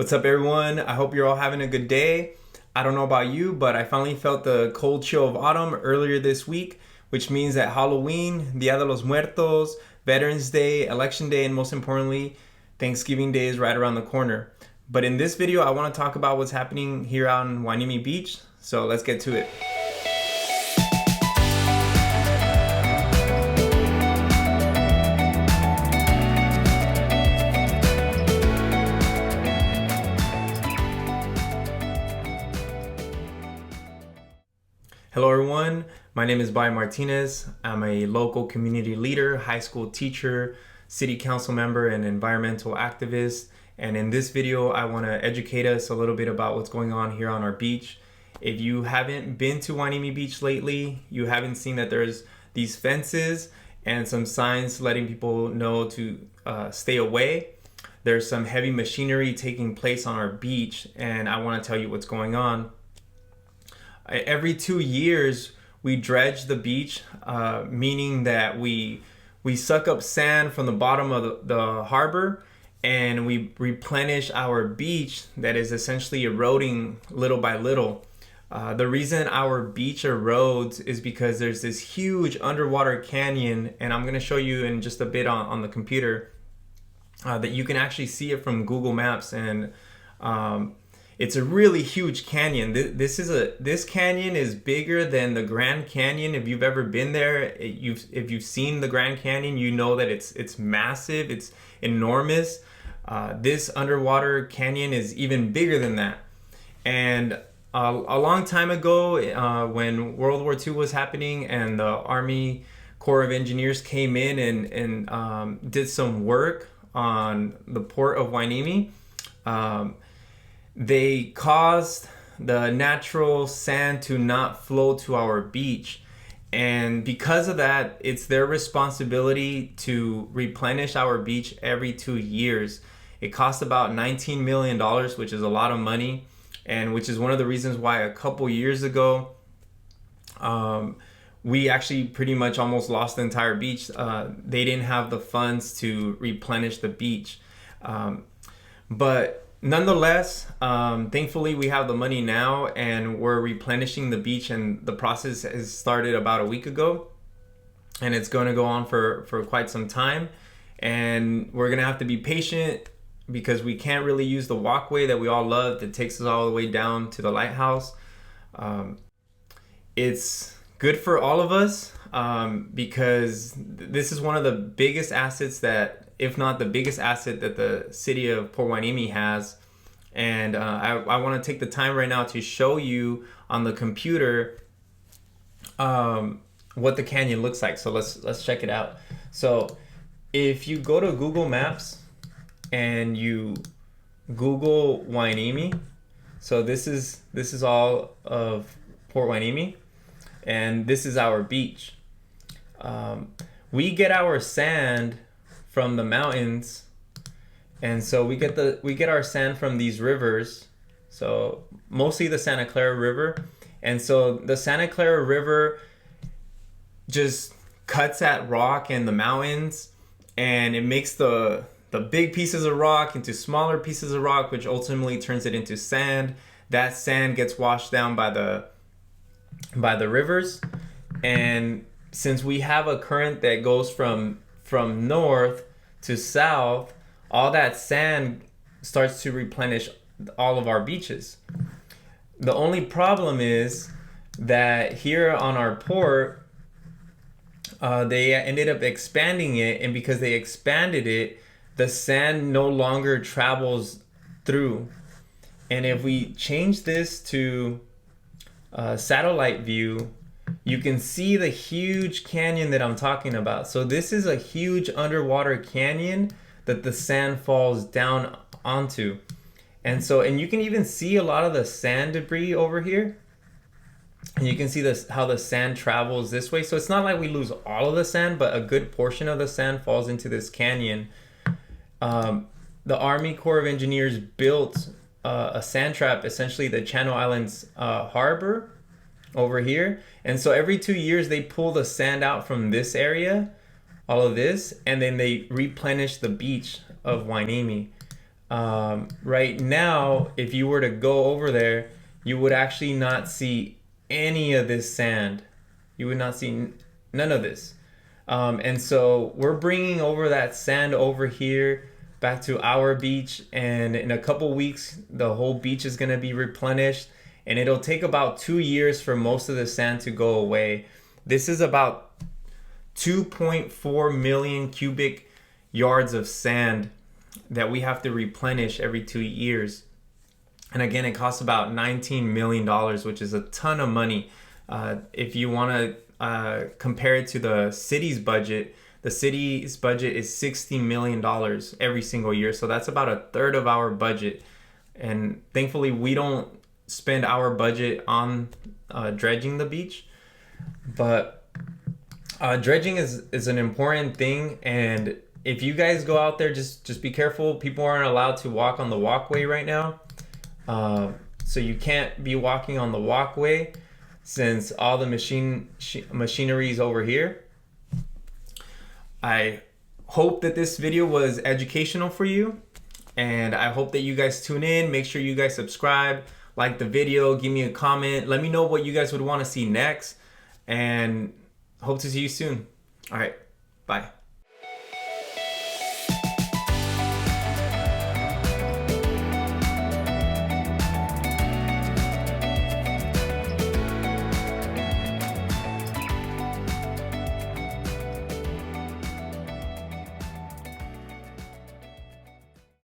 What's up, everyone? I hope you're all having a good day. I don't know about you, but I finally felt the cold chill of autumn earlier this week, which means that Halloween, Dia de los Muertos, Veterans Day, Election Day, and most importantly, Thanksgiving Day is right around the corner. But in this video, I want to talk about what's happening here out on Hueneme Beach. So let's get to it. Hello everyone, my name is Bai Martinez. I'm a local community leader, high school teacher, city council member, and environmental activist. And in this video, I want to educate us a little bit about what's going on here on our beach. If you haven't been to Hueneme Beach lately, you haven't seen that there's these fences and some signs letting people know to stay away. There's some heavy machinery taking place on our beach, and I want to tell you what's going on. Every 2 years, we dredge the beach, meaning that we suck up sand from the bottom of the harbor and we replenish our beach that is essentially eroding little by little. The reason our beach erodes is because there's this huge underwater canyon, and I'm going to show you in just a bit on the computer that you can actually see it from Google Maps. And it's a really huge canyon. This canyon is bigger than the Grand Canyon. If you've ever been there, if you've seen the Grand Canyon, you know that it's massive. It's enormous. This underwater canyon is even bigger than that. And a long time ago, when World War II was happening and the Army Corps of Engineers came in and did some work on the port of Hueneme, they caused the natural sand to not flow to our beach. And because of that, it's their responsibility to replenish our beach every 2 years. It costs about $19 million, which is a lot of money, and which is one of the reasons why a couple years ago, we actually pretty much almost lost the entire beach. They didn't have the funds to replenish the beach. But nonetheless, thankfully we have the money now and we're replenishing the beach, and the process has started about a week ago, and it's going to go on for quite some time. And we're going to have to be patient because we can't really use the walkway that we all love that takes us all the way down to the lighthouse. It's good for all of us because this is one of the biggest assets that, if not the biggest asset that the city of Port Hueneme has. And I want to take the time right now to show you on the computer what the canyon looks like. So let's check it out. So if you go to Google Maps and you Google Hueneme, so this is all of Port Hueneme, and this is our beach. We get our sand from the mountains, and so we get our sand from these rivers, so mostly the Santa Clara River. And so the Santa Clara River just cuts at rock in the mountains, and it makes the big pieces of rock into smaller pieces of rock, which ultimately turns it into sand. That sand gets washed down by the rivers, and since we have a current that goes from north to south, all that sand starts to replenish all of our beaches. The only problem is that here on our port, they ended up expanding it, and because they expanded it, the sand no longer travels through. And if we change this to satellite view, you can see the huge canyon that I'm talking about. So this is a huge underwater canyon that the sand falls down onto. And you can even see a lot of the sand debris over here. And you can see how the sand travels this way. So it's not like we lose all of the sand, but a good portion of the sand falls into this canyon. The Army Corps of Engineers built a sand trap, essentially the Channel Islands harbor over here. And so every 2 years they pull the sand out from this area, all of this, and then they replenish the beach of Hueneme. Right now, if you were to go over there, you would actually not see any of this sand. You would not see none of this. And so we're bringing over that sand over here back to our beach, and in a couple weeks the whole beach is going to be replenished, and it'll take about 2 years for most of the sand to go away. This is about 2.4 million cubic yards of sand that we have to replenish every 2 years. And again, it costs about $19 million, which is a ton of money. If you want to compare it to the city's budget, the city's budget is $60 million every single year. So that's about a third of our budget. And thankfully, we don't spend our budget on dredging the beach. But dredging is an important thing. And if you guys go out there, just be careful. People aren't allowed to walk on the walkway right now. So you can't be walking on the walkway since all the machinery is over here. I hope that this video was educational for you, and I hope that you guys tune in. Make sure you guys subscribe, like the video, give me a comment. Let me know what you guys would want to see next, and hope to see you soon. All right, bye.